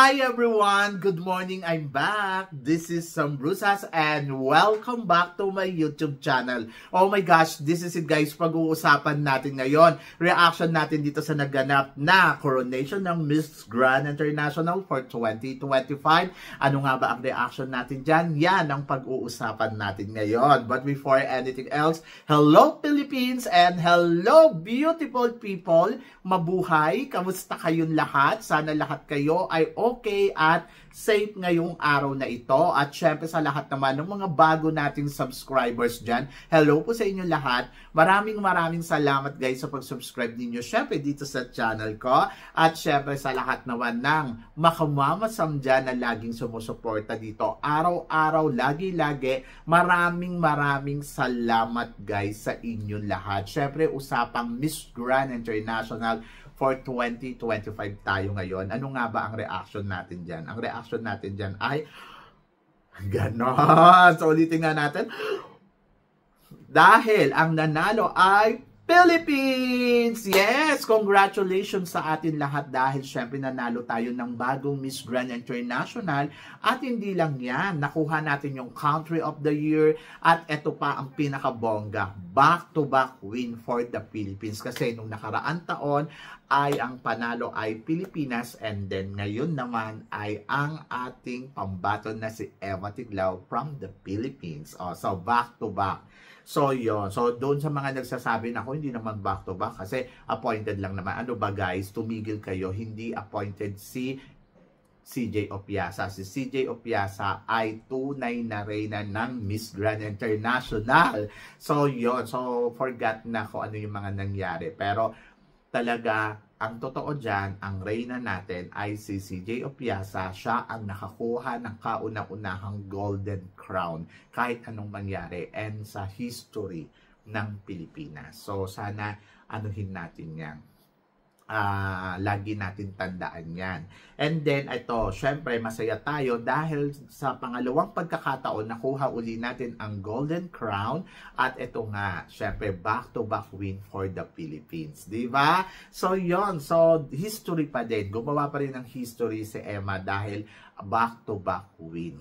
Hi everyone! Good morning! I'm back! This is Sam Brusas and welcome back to my YouTube channel. Oh my gosh, this is it guys, pag-uusapan natin ngayon. Reaction natin dito sa naganap na coronation ng Miss Grand International for 2025. Ano nga ba ang reaction natin dyan? Yan ang pag-uusapan natin ngayon. But before anything else, hello Philippines and hello beautiful people! Mabuhay! Kamusta kayong lahat? Sana lahat kayo ay okay at safe ngayong araw na ito. At syempre sa lahat naman ng mga bago nating subscribers dyan, hello po sa inyo lahat. Maraming salamat guys sa pag-subscribe ninyo syempre dito sa channel ko. At syempre sa lahat naman ng makamamasam dyan na laging sumusuporta dito. Araw-araw, lagi-lagi, maraming salamat guys sa inyo lahat. Syempre usapang Miss Grand International for 2025 tayo ngayon. Ano nga ba ang reaction natin dyan? Ang reaction natin dyan ay ganon. So ulitin nga natin. Dahil ang nanalo ay Philippines! Yes! Congratulations sa atin lahat dahil syempre nanalo tayo ng bagong Miss Grand International at hindi lang yan, nakuha natin yung Country of the Year at ito pa ang pinakabongga, back-to-back win for the Philippines kasi nung nakaraan taon ay ang panalo ay Pilipinas and then ngayon naman ay ang ating pambaton na si Eva Tiglao from the Philippines. So back-to-back. So yun, so doon sa mga nagsasabi na ako hindi naman back to back kasi appointed lang naman. Ano ba guys, tumigil kayo, hindi appointed si CJ Opiasa. Si CJ Opiasa ay tunay na reyna ng Miss Grand International. So yun, so forgot na kung ano yung mga nangyari. Pero talaga, ang totoo dyan, ang reyna natin ay si CJ Opiasa. Siya ang nakakuha ng kauna-unahang golden crown kahit anong mangyari and sa history ng Pilipinas. So sana anuhin natin yan. Lagi natin tandaan yan. And then ito, syempre masaya tayo dahil sa pangalawang pagkakataon nakuha uli natin ang Golden Crown at ito nga, syempre back-to-back win for the Philippines. Diba? So yon, so history pa din. Gumawa pa rin ng history si Emma dahil back-to-back win.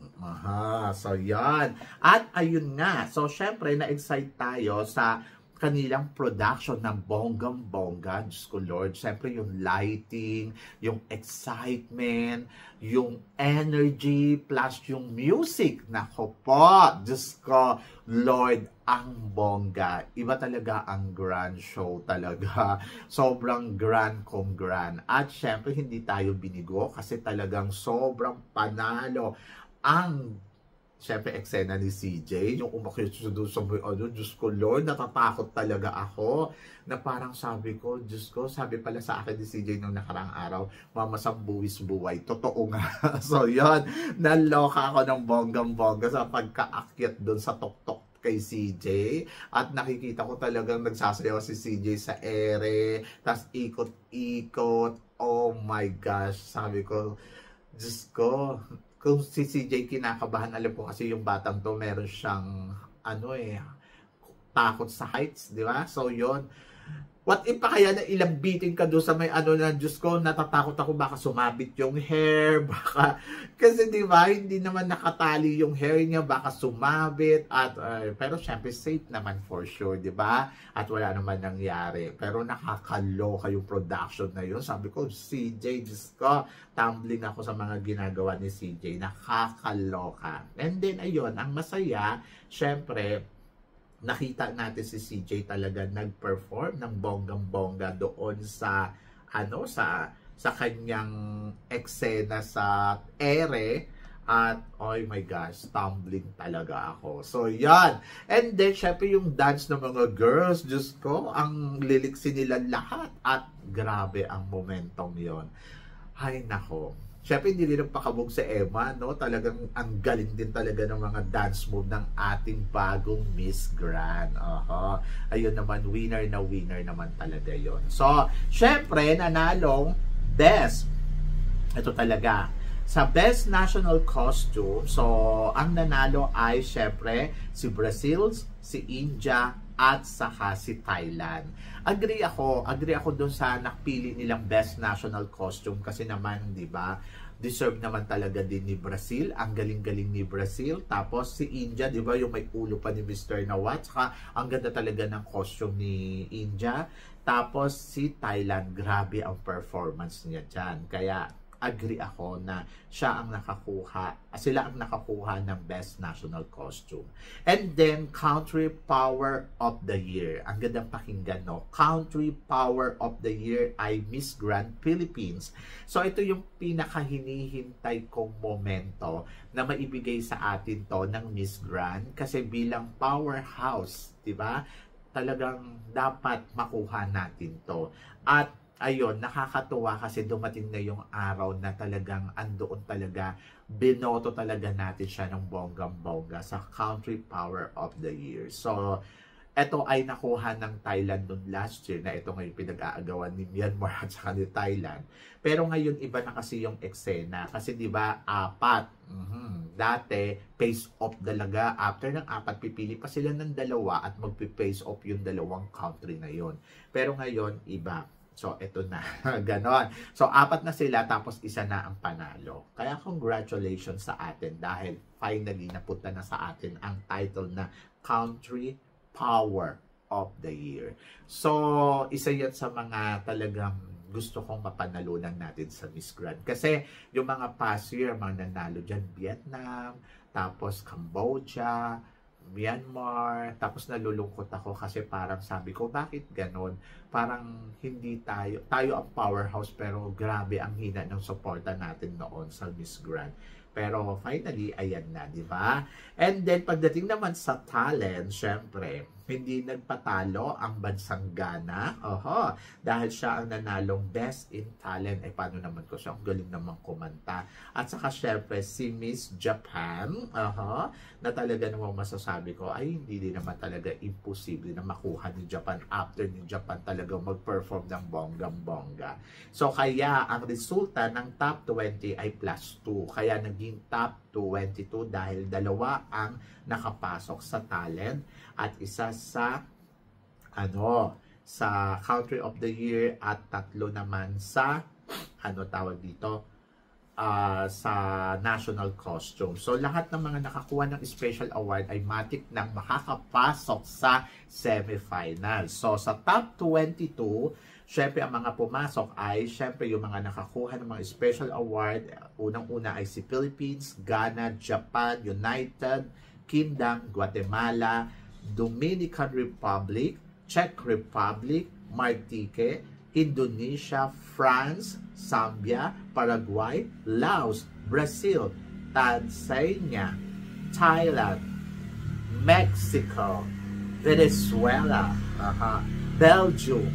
So yan. At ayun nga, so syempre na-excite tayo sa kanilang production ng bonggang-bongga. Diyos ko Lord, siyempre yung lighting, yung excitement, yung energy, plus yung music. Nako po, Diyos ko Lord, ang bongga. Iba talaga ang grand show talaga. Sobrang grand kong grand. At siyempre hindi tayo binigo kasi talagang sobrang panalo ang siyempre, eksena ni CJ, yung umakyat doon sa Diyos ko, Lord, natatakot talaga ako, na parang sabi ko, Diyos ko, sabi pala sa akin ni CJ nung nakarang araw, mamasang buwis buhay. Totoo nga. So, yun, naloka ako ng bonggang-bongga sa pagkaakyat doon sa tok-tok kay CJ. At nakikita ko talagang nagsasayaw si CJ sa ere, tas ikot-ikot. Oh my gosh, sabi ko, Diyos ko, kung si CJ kinakabahan, alam ko kasi yung batang to meron siyang takot sa heights, di ba? So yon. What if pa kaya na ilambitin ka doon sa may na Diyos ko, natatakot ako baka sumabit yung hair, baka, kasi di ba, hindi naman nakatali yung hair niya, baka sumabit, at, pero syempre safe naman for sure, di ba? At wala naman nangyari. Pero nakakaloka yung production na yun. Sabi ko, CJ, Diyos ko, tumbling ako sa mga ginagawa ni CJ, nakakaloka. And then, ayun, ang masaya, syempre, nakita natin si CJ talaga nag-perform ng bonggang-bongga doon sa sa kanyang eksena sa ere at oh my gosh, tumbling talaga ako. So yan. And then syempre yung dance ng mga girls, Diyos ko, ang liliksi nila lahat at grabe ang momentum yon. Hay nako. Siyempre, hindi rin pakabog sa Emma, no? Talagang ang galing din talaga ng mga dance move ng ating bagong Miss Grand. Ayun naman, winner naman talaga yon. So, siyempre, nanalong best. Ito talaga. Sa Best National Costume, so, ang nanalo ay, siyempre, si Brazil, si India, at saka si Thailand. Agree ako doon sa napili nilang Best National Costume kasi naman, 'di ba? deserve naman talaga din ni Brazil. Ang galing-galing ni Brazil. Tapos si India, di ba, yung may ulo pa ni Mr. Nawat. Saka ang ganda talaga ng costume ni India. Tapos si Thailand, grabe ang performance niya dyan. Kaya agree ako na sila ang nakakuha ng Best National Costume. And then, Country Power of the Year. Ang gandang pakinggan, no? Country Power of the Year ay Miss Grand Philippines. So, ito yung pinakahinihintay kong momento na maibigay sa atin to ng Miss Grand. Kasi bilang powerhouse, di ba? Talagang dapat makuha natin to. At ayun, nakakatuwa kasi dumating na yung araw na talagang andoon talaga, binoto talaga natin siya ng bonggang-bongga sa Country Power of the Year. So, ito ay nakuha ng Thailand noon last year na ito ngayon pinag-aagawan ni Myanmar at saka ni Thailand. Pero ngayon iba na kasi yung eksena kasi 'di ba 4. Dati face off talaga, after ng 4 pipili pa sila ng 2 at magpi-face off yung 2 country na yon. Pero ngayon iba. So, eto na. Ganon. So, 4 na sila, tapos isa na ang panalo. Kaya, congratulations sa atin dahil finally, napunta na sa atin ang title na Country Power of the Year. So, isa yan sa mga talagang gusto kong mapanalunan natin sa Miss Grand. Kasi, yung mga past year, mga nanalo dyan, Vietnam, tapos Cambodia, Myanmar, tapos nalulungkot ako kasi parang sabi ko, bakit ganon? Parang hindi tayo ang powerhouse pero grabe ang hina ng suporta natin noon sa Miss Grand. Pero finally, ayan na, di ba? And then, pagdating naman sa talent, syempre, hindi nagpatalo ang bansang Ghana. Oho, dahil siya ang nanalong Best in Talent. Eh, paano naman ko siya? Ang galing naman kumanta. At saka, syempre, si Miss Japan. Oho, na talaga naman masasabi ko, ay, hindi din naman talaga imposible na makuha ni Japan after ni Japan talaga mag-perform ng bonggang-bongga. So, kaya, ang resulta ng top 20 ay +2. Kaya, naging top 22 dahil 2 ang nakapasok sa talent at isa sa sa Country of the Year at 3 naman sa sa National Costume. So lahat ng mga nakakuha ng special award ay matik nang makakapasok sa semifinal. So sa top 22, syempre ang mga pumasok ay syempre yung mga nakakuha ng mga special award. Unang-una ay si Philippines, Ghana, Japan, United Kingdom, Guatemala, Dominican Republic, Czech Republic, Martinique, Indonesia, France, Zambia, Paraguay, Laos, Brazil, Tanzania, Thailand, Mexico, Venezuela, Belgium,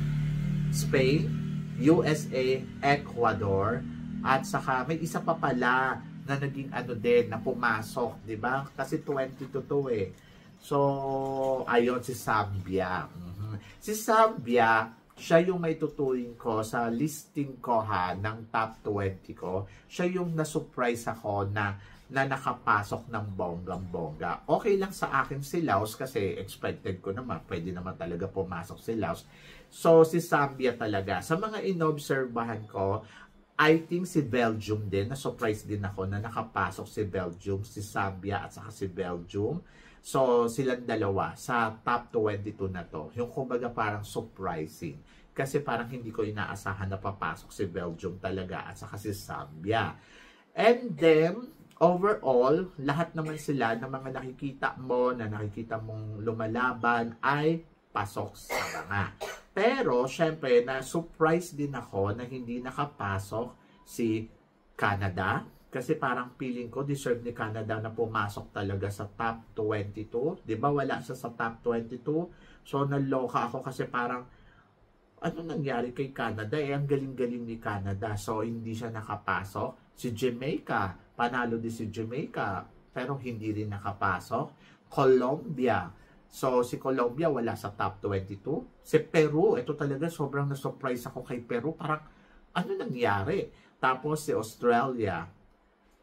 Spain, USA, Ecuador, at saka may isa pa pala na naging din, na pumasok, di ba? Kasi 22 to eh. So, ayun, si Zambia. Si Zambia, siya yung may tuturing ko sa listing ko ng top 20 ko. Siya yung na-surprise ako na nakapasok ng bonggang-bongga. Okay lang sa akin si Laos kasi expected ko naman, pwede naman talaga pumasok si Laos. So, si Zambia talaga. Sa mga inobserbahan ko, I think si Belgium din, na-surprise din ako na nakapasok si Belgium, si Zambia at saka si Belgium. So, silang dalawa sa top 22 na to. Yung kumbaga parang surprising. Kasi parang hindi ko inaasahan na papasok si Belgium talaga at saka si Zambia. And then, overall, lahat naman sila na mga nakikita mo, na nakikita mong lumalaban ay pasok sa mga. Pero, syempre, na-surprise din ako na hindi nakapasok si Canada. Kasi parang feeling ko, deserve ni Canada na pumasok talaga sa top 22. Diba, wala siya sa top 22. So, naloka ako kasi parang, ano nangyari kay Canada? Eh, ang galing-galing ni Canada. So, hindi siya nakapasok. Si Jamaica, panalo din si Jamaica. Pero hindi rin nakapasok. Colombia. So, si Colombia wala sa top 22. Si Peru, ito talaga sobrang na-surprise ako kay Peru. Parang, ano nangyari? Tapos si Australia,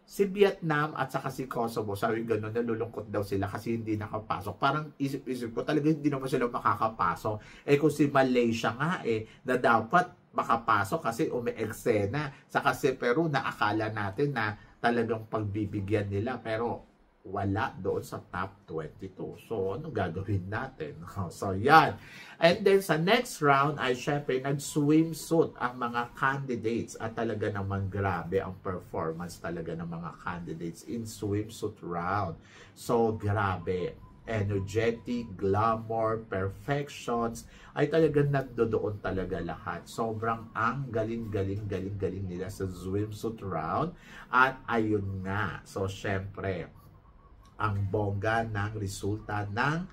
si Vietnam at saka si Kosovo, sabi gano'n, nalulungkot daw sila kasi hindi nakapasok. Parang isip-isip ko, talaga hindi naman sila makakapasok. Eh kung si Malaysia nga na dapat makapasok kasi umi-eksena. Sa kasi Peru na akala natin na talagang pagbibigyan nila pero wala doon sa top 22. So, ano gagawin natin? So, yan. And then, sa next round ay syempre nag-swimsuit ang mga candidates at talaga naman grabe ang performance talaga ng mga candidates in swimsuit round. So, grabe. Energetic, glamour, perfections, ay talagang nandoon talaga lahat. Sobrang ang galing nila sa swimsuit round. At ayun nga. So, syempre, ang bongga ng resulta ng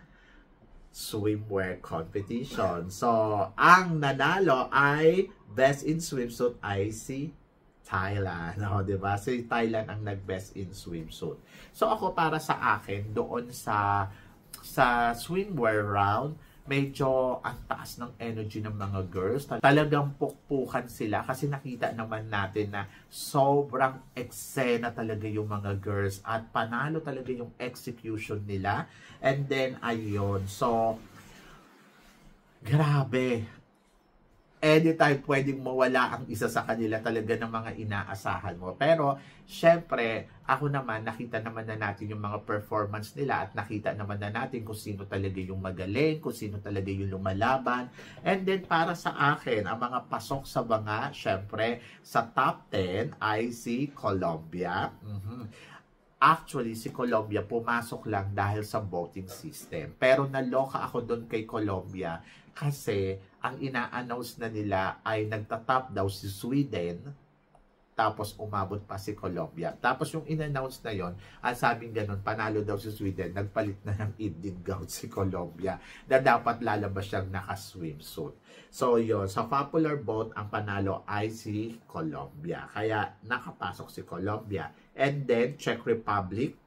swimwear competition. So, ang nanalo ay Best in Swimsuit ay si Thailand. No, 'di ba? Si Thailand ang nag-best in swimsuit. So, ako para sa akin doon sa swimwear round, medyo ang taas ng energy ng mga girls. Talagang pukpukan sila kasi nakita naman natin na sobrang eksena talaga yung mga girls at panalo talaga yung execution nila. And then, ayun. So, grabe. Anytime pwedeng mawala ang isa sa kanila talaga ng mga inaasahan mo. Pero, syempre, ako naman, nakita naman na natin yung mga performance nila at nakita naman na natin kung sino talaga yung magaling, kung sino talaga yung lumalaban. And then, para sa akin, ang mga pasok sa banga, syempre, sa top 10 ay si Colombia. Actually, si Colombia pumasok lang dahil sa voting system. Pero naloka ako doon kay Colombia kasi ang ina-announce na nila ay nagtatap daw si Sweden tapos umabot pa si Colombia. Tapos yung in-announce na yon, ang sabing ganun, panalo daw si Sweden, nagpalit na ng evening gown si Colombia na dapat lalabas siyang naka-swimsuit. So yun, sa popular vote, ang panalo ay si Colombia. Kaya nakapasok si Colombia. And then, Czech Republic,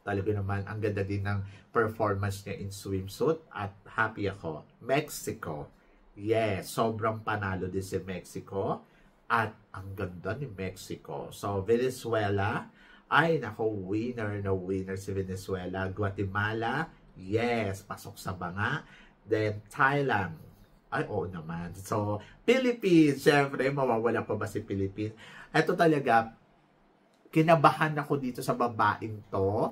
talaga naman, ang ganda din ng performance niya in swimsuit at happy ako. Mexico, yes, sobrang panalo din si Mexico at ang ganda ni Mexico. So, Venezuela, ay nako, winner na winner si Venezuela. Guatemala, yes, pasok sa banga. Then, Thailand, ay oo naman. So, Philippines, syempre, mawawala pa ba si Philippines? Ito talaga, kinabahan ako dito sa babaeng to.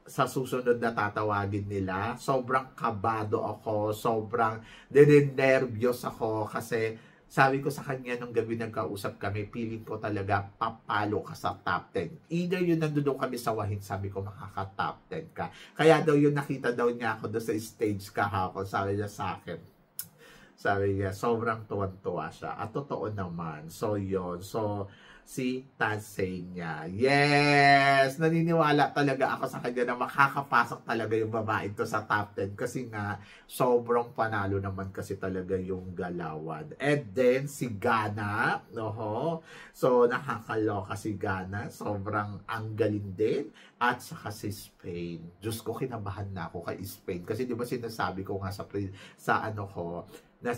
Sa susunod na tatawagin nila, sobrang kabado ako, sobrang ninenervyos ako kasi sabi ko sa kanya nung gabi nagkausap kami, feeling ko talaga papalo ka sa top 10. Either yun nandun kami sa Wahin, sabi ko makaka-top 10 ka. Kaya daw yun nakita daw niya ako doon sa stage kahapon, sabi niya sa akin. Sabi niya, sobrang tuwan-tuwa siya. At totoo naman. So, yun. So, si Tansania. Yes! Naniniwala talaga ako sa kanya na makakapasok talaga yung babae ito sa top 10 kasi nga sobrang panalo naman kasi talaga yung galawan. And then si Ghana, so nakakaloka si Ghana, sobrang ang galing din. At saka si Spain. Diyos ko, kinabahan na ako kay Spain kasi di ba sinasabi ko nga sa ano ko, na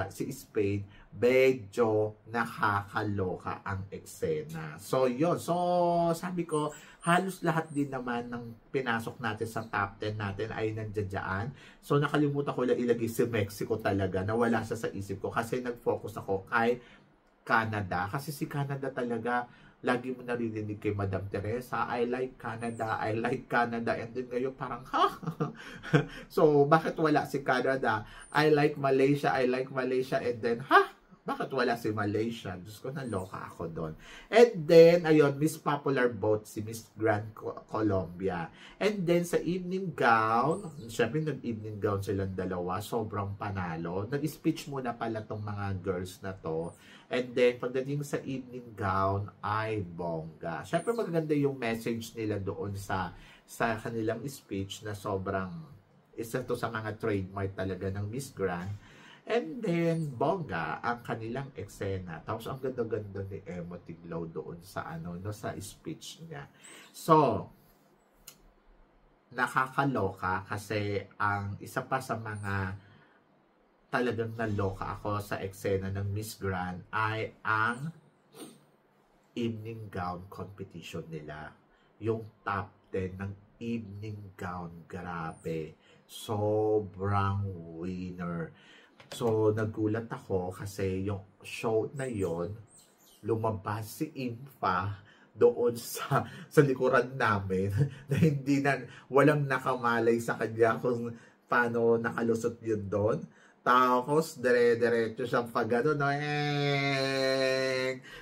si Spain, medyo nakakaloka ang eksena. So, yun. So, sabi ko, halos lahat din naman ng pinasok natin sa top 10 natin ay nandiyan. So, nakalimutan ko lang ilagay si Mexico talaga. Nawala siya sa isip ko kasi nag-focus ako kay Canada. Kasi si Canada talaga, lagi mo naririnig kay Madam Teresa, I like Canada, I like Canada. And then ngayon parang, So, bakit wala si Canada? I like Malaysia, I like Malaysia. And then, bakit wala si Malaysia? Diyos ko, naloka ako doon. And then, ayun, Miss Popular Vote, si Miss Grand Colombia. And then, sa evening gown, syempre nag-evening gown silang dalawa, sobrang panalo. Nag-speech muna pala tong mga girls na to. And then, pagdating sa evening gown, ay bongga. Syempre, maganda yung message nila doon sa kanilang speech na sobrang, isa to sa mga trademark talaga ng Miss Grand. And then, bongga ang kanilang eksena. Tapos, ang ganda-ganda ni Emo Tiglaw doon sa sa speech niya. So, nakakaloka kasi ang isa pa sa mga talagang naloka ako sa eksena ng Miss Grand ay ang evening gown competition nila. Yung top 10 ng evening gown, grabe. Sobrang winner. So, nagulat ako kasi yung show na yon lumabas si Infa doon sa likuran namin na hindi na walang nakamalay sa kanya kung paano nakalusot yun doon. Tapos, dire-diretso siyang pag ano, no,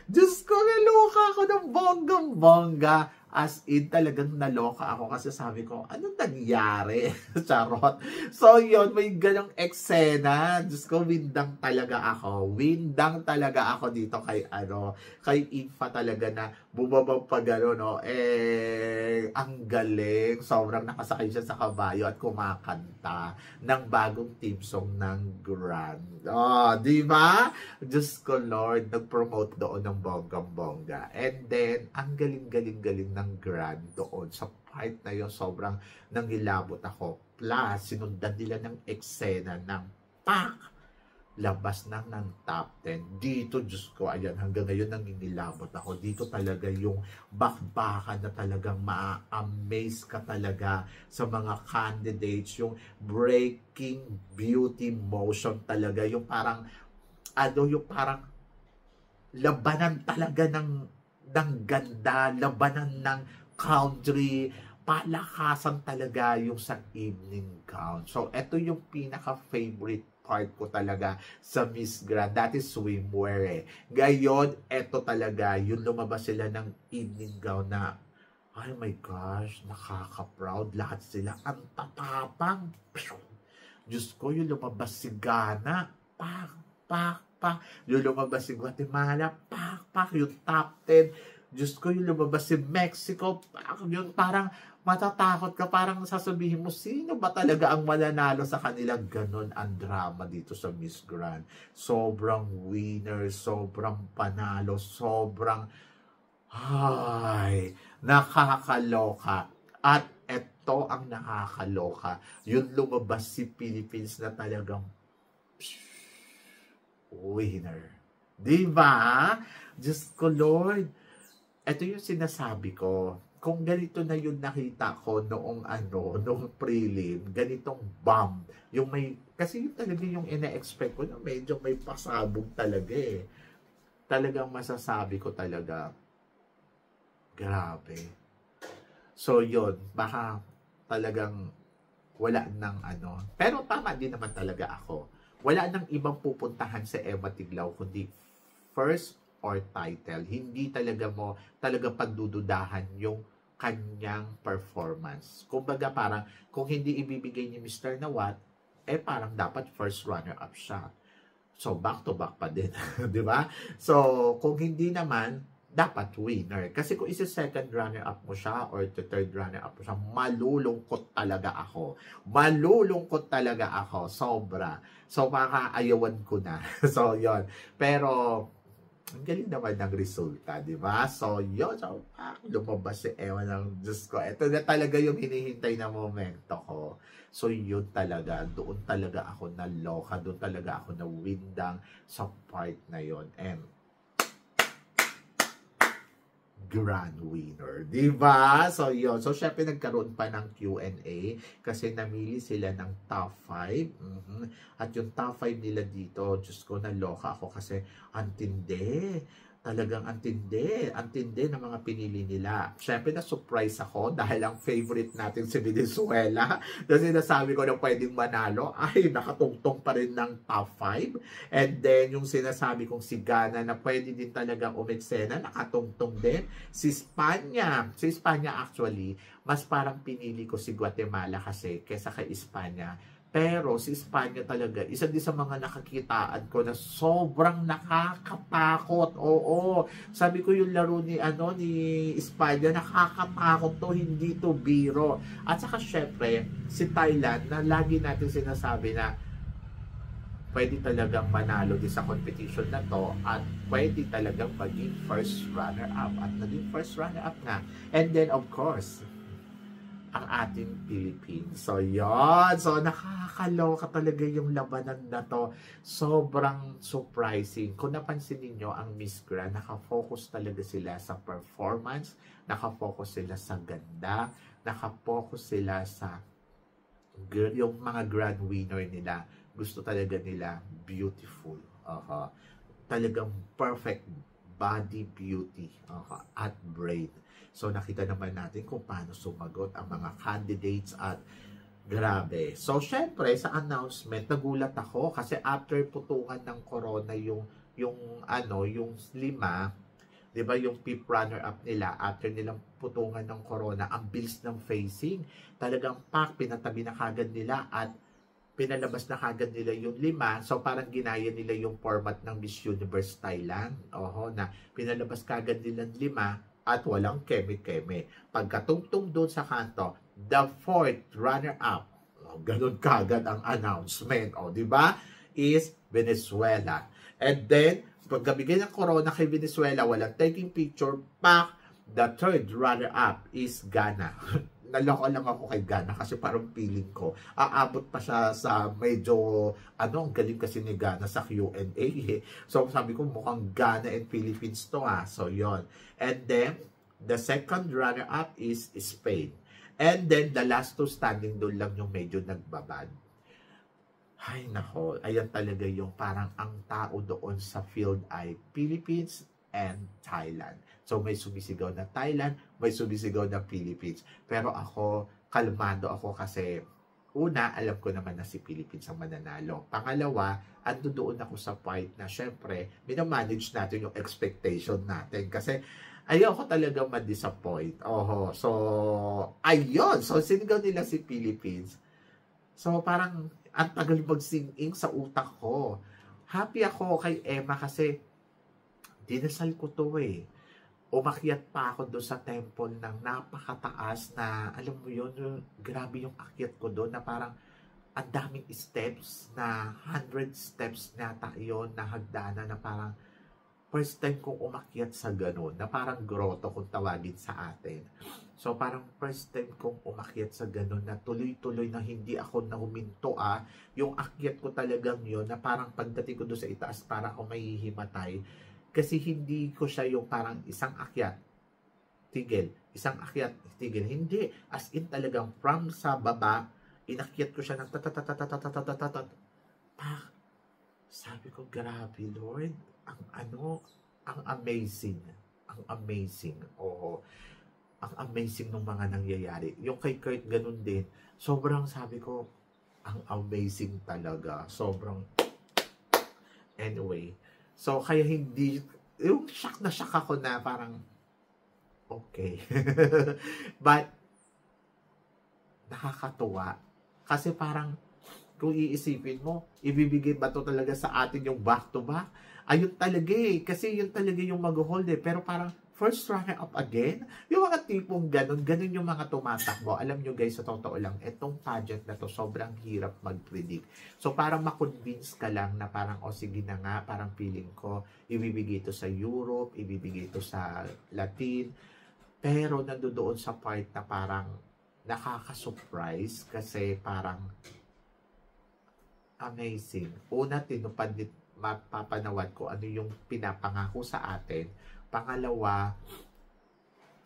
Diyos ko, naloka ako ng bonggang-bongga. As in, talagang naloka ako kasi sabi ko, anong nangyari? Charot. So, yun, may ganong eksena. Diyos ko, windang talaga ako. Windang talaga ako dito kay, kay Infa talaga na bumabang pag no, ang galing. Sobrang nakasakay siya sa kabayo at kumakanta ng bagong team song ng Grand. Oh, di ba? Diyos ko, Lord, nag-promote doon ng bonggang-bongga. And then, ang galing-galing-galing ng Grand doon sa part na yun, sobrang nangilabot ako. Plus, sinundan nila ng eksena ng pak! Labas ng top 10. Dito, Diyos ko, ayan, hanggang ngayon nangingilabot ako. Dito talaga yung bakbakan na talagang ma-amaze ka talaga sa mga candidates. Yung breaking beauty motion talaga. Yung parang, yung parang labanan talaga ng ganda, labanan ng country, palakasan talaga yung sa evening gown. So, ito yung pinaka-favorite part ko talaga sa Miss Grand. That is swimwear Ngayon, eto talaga, yung lumabas sila ng evening gown na, oh my gosh, nakaka-proud. Lahat sila, ang tatapang. Diyos ko, yung lumabas si Ghana, pak, pak, pak. Yung lumabas si Guatemala, pak, pak. Yung top 10. Diyos ko, yung lumabas si Mexico, pak. Yung parang, matatakot ka, parang sasabihin mo, sino ba talaga ang mananalo sa kanila? Ganon ang drama dito sa Miss Grand. Sobrang winner, sobrang panalo, sobrang, nakakaloka. At eto ang nakakaloka. Yung lumabas si Philippines na talagang winner. Diba? Diyos ko, Lord. Ito yung sinasabi ko. Kung ganito na yung nakita ko noong noong prelim, ganitong bomb, yung may, kasi yung talaga yung ina-expect ko na medyo may pasabog talaga Talagang masasabi ko talaga, grabe. So yun, baka talagang wala nang pero tama din naman talaga ako. Wala nang ibang pupuntahan sa Emma Tiglaw, kundi first or title. Hindi talaga pagdududahan yung kanyang performance. Kumbaga parang, kung hindi ibibigay ni Mr. Nawat, parang dapat first runner-up siya. So, back-to-back pa din. Di ba? So, kung hindi naman, dapat winner. Kasi kung isa-second runner-up mo siya or third runner-up mo siya, malulungkot talaga ako. Malulungkot talaga ako. Sobra. So, makaayawan ko na. So, yon. Pero, ang galing naman ng resulta, di ba? So, yun. So, lumabas si Ewan ng Diyos ko. Ito na talaga yung hinihintay na momento ko. So, yun talaga. Doon talaga ako naloka. Doon talaga ako nawindang sa part na yun. And, grand winner. Diba? So, yun. So, syempre nagkaroon pa ng Q&A kasi namili sila ng top 5. At yung top 5 nila dito, Diyos ko, naloka ako kasi antindi. Talagang antindi. Antindi ng mga pinili nila. Syempre, na-surprise ako dahil ang favorite natin si Venezuela. Kasi nasabi ko na pwedeng manalo. Ay, nakatungtong pa rin ng top 5. And then, yung sinasabi kong si Ghana na pwede din talagang umeksena, nakatungtong din. Si Espanya actually, mas parang pinili ko si Guatemala kasi kesa kay Espanya. Pero si Espanya talaga, isa din sa mga nakakitaan ko na sobrang nakakatakot. Oo. Sabi ko yung laro ni Espanya, nakakatakot to, hindi to biro. At saka syempre, si Thailand na lagi natin sinasabi na pwede talagang manalo din sa competition na to at pwede talagang maging first runner-up at naging first runner-up na. And then of course, ang ating Philippines. So, yun. So, nakakaloka talaga yung labanan na to. Sobrang surprising. Kung napansin niyo ang Miss Grand, nakafocus talaga sila sa performance, nakafocus sila sa ganda, nakafocus sila sa yung mga grand winner nila gusto talaga nila beautiful. Talagang perfect body beauty at brain. So nakita naman natin kung paano sumagot ang mga candidates at grabe. So syempre sa announcement nagulat ako kasi after putukan ng corona yung 5, 'di ba yung fifth runner up nila after nilang putungan ng corona, ang bilis ng facing. Talagang pinatabi na kagad nila at pinalabas na kagad nila yung 5. So parang ginaya nila yung format ng Miss Universe Thailand. Na pinalabas kagad nila 5 at walang keme-keme. Pagkatungtong doon sa kanto, the fourth runner-up, ganun kagad ang announcement, di ba? Is Venezuela. And then, pagkabigay ng corona kay Venezuela, walang taking picture, the third runner-up is Ghana. Naloko lang ako kay Ghana kasi parang feeling ko, aabot pa siya sa medyo, ang galing kasi ni Ghana sa Q&A. So, sabi ko, mukhang Ghana and Philippines to So, yon. And then, the second runner-up is Spain. And then, the last two standing doon lang yung medyo nagbabad. Ay, nako. Ayan talaga yung parang ang tao doon sa field ay Philippines and Thailand. So, may sumisigaw na Thailand, may sumisigaw na Philippines. Pero ako, kalmado ako kasi una, alam ko naman na si Philippines ang mananalo. Pangalawa, ando doon ako sa point na syempre, minamanage natin yung expectation natin. Kasi ayoko talaga ma-disappoint. So, ayun. So, sinigaw nila si Philippines. So, parang ang tagal mag-sing-ing sa utak ko. Happy ako kay Emma kasi dinasal ko to Umakyat pa ako doon sa temple ng napakataas na, alam mo yun, grabe yung akyat ko doon na parang ang daming steps na 100 steps nata yun na hagdanan na parang first time kong umakyat sa ganun, na parang grotto kung tawagin sa atin. So parang first time kong umakyat sa ganun na tuloy-tuloy na hindi ako nahuminto yung akyat ko talagang yun na parang pagdating ko doon sa itaas para ako mahihimatay. Kasi hindi ko siya yung parang isang akyat, tigil. Isang akyat, tigil. Hindi. As in talagang from sa baba, inakyat ko siya ng tatatatatatatatatatatat. Sabi ko, grabe Lord. Ang amazing. Ang amazing. Ang amazing ng mga nangyayari. Yung kay Kurt, ganun din. Sobrang sabi ko, ang amazing talaga. Sobrang, anyway. So, kaya hindi, yung shock na shock ako na parang, okay. But, nakakatuwa. Kasi parang, kung iisipin mo, ibibigay ba to talaga sa atin yung back-to-back? Ayun talaga Kasi yun talaga yung mag-hold Pero parang, first runner-up again? Yung mga tipong ganun yung mga tumatakbo. Alam nyo guys, sa totoo lang, itong pageant na to, sobrang hirap mag-predict. So, parang makonvince ka lang na parang, sige na nga, parang feeling ko, ibibigay ito sa Europe, ibibigay ito sa Latin. Pero, nandoon sa part na parang, nakaka-surprise kasi parang, amazing. Una, tinupad mapapanawad ko ano yung pinapangako sa atin. Pangalawa,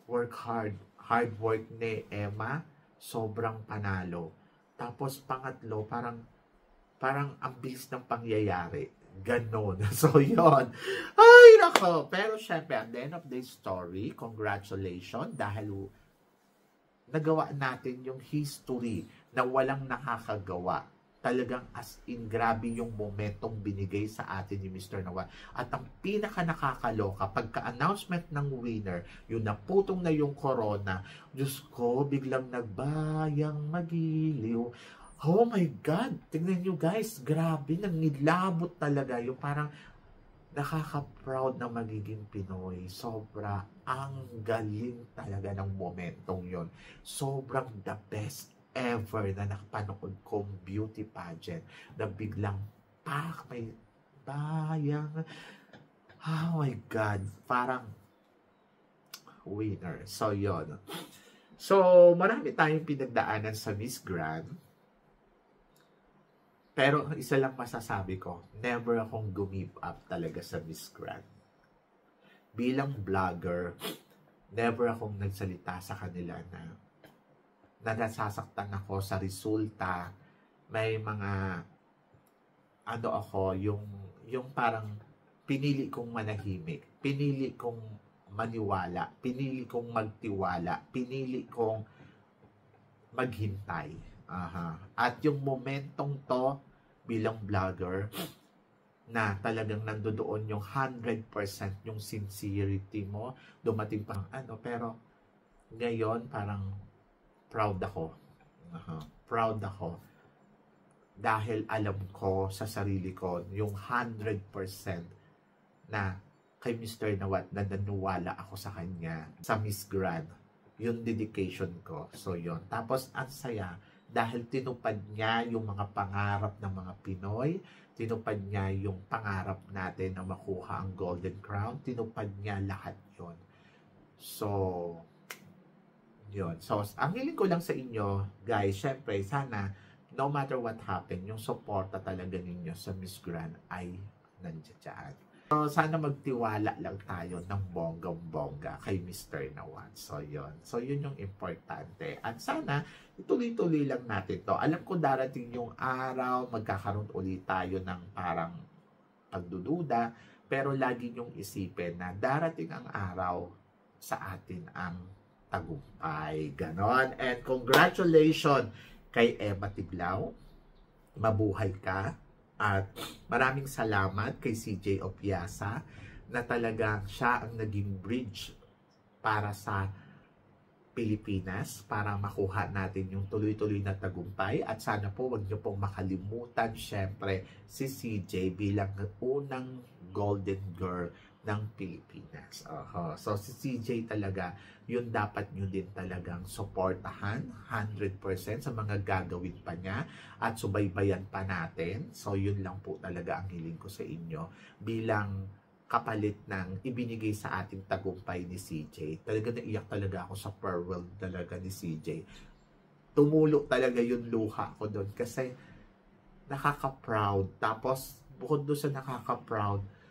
work hard. Hard work ni Emma, sobrang panalo. Tapos pangatlo, parang ang bilis ng pangyayari. Ganon. So, yun. Ay, nako. Pero syempre, at the end of the story, congratulations dahil nagawa natin yung history na walang nakakagawa. Talagang as in, grabe yung momentong binigay sa atin ni Mr. Nawal. At ang pinaka nakakaloka, pagka-announcement ng winner, yung naputong na yung corona, Diyos ko, biglang nagbayang magiliw. Oh my God! Tingnan nyo guys, grabe, nangilabot talaga. Yung parang nakaka-proud na magiging Pinoy. Sobra, ang galing talaga ng momentong yon. Sobrang the best ever na nakapanood kong beauty pageant na biglang may bayang, oh my God, parang winner. So, yon. So, marami tayong pinagdaanan sa Miss Grand. Pero, isa lang masasabi ko, never akong give up talaga sa Miss Grand. Bilang vlogger, never akong nagsalita sa kanila na nasasaktan ako sa resulta. May mga ano ako, yung parang pinili kong manahimik, pinili kong maniwala, pinili kong magtiwala, pinili kong maghintay. At yung momentong to bilang vlogger, na talagang nandoon yung 100% yung sincerity mo, dumating pang pero ngayon parang proud ako. Proud ako dahil alam ko sa sarili ko yung 100% na kay Mr. Nawat na nanuwala ako sa kanya sa Miss Grand, yung dedication ko. So yon, tapos ang saya dahil tinupad niya yung mga pangarap ng mga Pinoy, tinupad niya yung pangarap natin na makuha ang Golden Crown, tinupad niya lahat yon. So yun. So ang hiling ko lang sa inyo guys, syempre sana no matter what happen, yung suporta talaga ninyo sa Miss Grand ay nandiyan. So, sana magtiwala lang tayo ng bonggang-bongga kay Mr. Nawat. So, yun. So, yun yung importante. At sana, ituloy-tuloy lang natin to. Alam ko darating yung araw, magkakaroon ulit tayo ng parang pagdududa, pero lagi nyong isipin na darating ang araw sa atin ang tagumpay. Ganon. And congratulations kay Emma Tiglao. Mabuhay ka. At maraming salamat kay CJ Opiasa na talagang siya ang naging bridge para sa Pilipinas para makuha natin yung tuloy-tuloy na tagumpay. At sana po wag niyo pong makalimutan syempre si CJ bilang unang golden girl ng Pilipinas. So si CJ talaga, yun dapat nyo din talagang suportahan 100% sa mga gagawin pa niya at subaybayan pa natin. So yun lang po talaga ang hiling ko sa inyo bilang kapalit ng ibinigay sa ating tagumpay ni CJ. Talaga naiyak talaga ako sa farewell talaga ni CJ. Tumulo talaga yung luha ko doon kasi nakaka-proud. Tapos bukod doon sa nakaka-proud,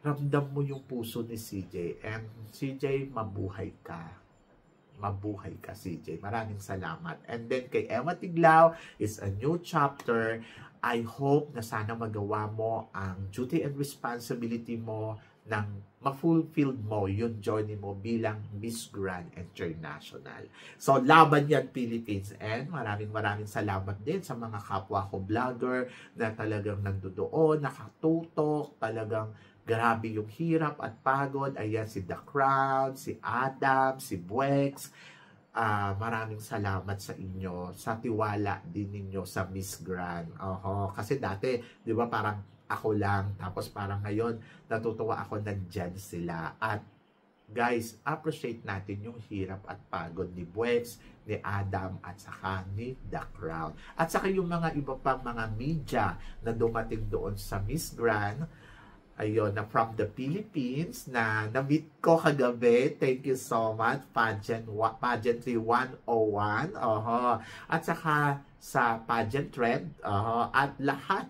ramdam mo yung puso ni CJ. And CJ, mabuhay ka. Mabuhay ka, CJ. Maraming salamat. And then kay Emma Tiglao is a new chapter. I hope na sana magawa mo ang duty and responsibility mo ng ma-fulfilled mo yung journey mo bilang Miss Grand International. So, laban yan, Philippines. And maraming salamat din sa mga kapwa ko vlogger na talagang nandoon, nakatutok, talagang grabe yung hirap at pagod. Ayan, si The Crown, si Adam, si Buex. Maraming salamat sa inyo, sa tiwala din ninyo sa Miss Grand. Kasi dati, di ba parang ako lang. Tapos parang ngayon, natutuwa ako nandyan sila. At guys, appreciate natin yung hirap at pagod ni Buex, ni Adam, at saka ni The Crown. At saka yung mga iba pang mga media na dumating doon sa Miss Grand. Ayun, na from the Philippines, na na-meet ko kagabi. Thank you so much, Pageantry 101. At saka sa Pageant Trend. At lahat.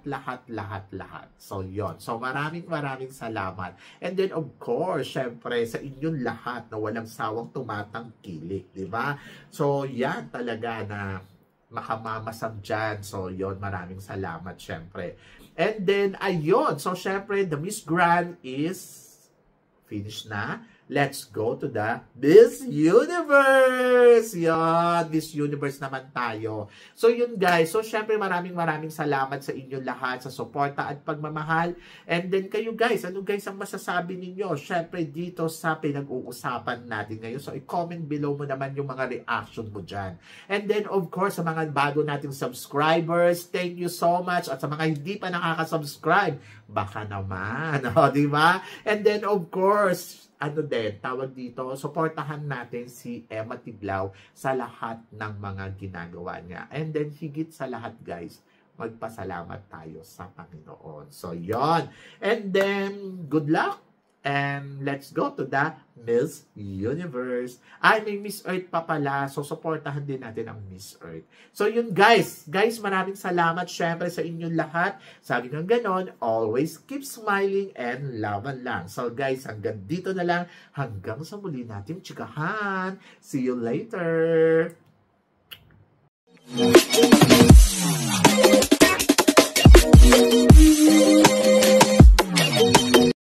So, yon. So, maraming salamat. And then, of course, syempre, sa inyong lahat na walang sawang tumatangkilik. Diba? So, yan talaga na makamamasam dyan. So, yon, maraming salamat, syempre. And then, ayun. So, syempre, the Miss Grand is finished na. Let's go to the Miss Universe! Yan, Miss Universe naman tayo. So, yun guys. So, syempre, maraming salamat sa inyong lahat sa suporta at pagmamahal. And then, kayo guys, ano guys ang masasabi ninyo? Syempre, dito sa pinag-uusapan natin ngayon. So, i-comment below mo naman yung mga reaction mo dyan. And then, of course, sa mga bago nating subscribers, thank you so much. At sa mga hindi pa nakaka-subscribe, baka naman. Di ba? And then, of course, tawag dito, suportahan natin si Emma Tiglao sa lahat ng mga ginagawa niya. And then, higit sa lahat, guys, magpasalamat tayo sa Panginoon. So, yon. And then, good luck. And let's go to the Miss Universe. Ay, may Miss Earth pa pala. So, supportahan din natin ang Miss Earth. So, yun guys. Guys, maraming salamat syempre sa inyong lahat. Sabi ng ganon, always keep smiling and laban lang. So, guys, hanggang dito na lang. Hanggang sa muli natin chikahan. See you later.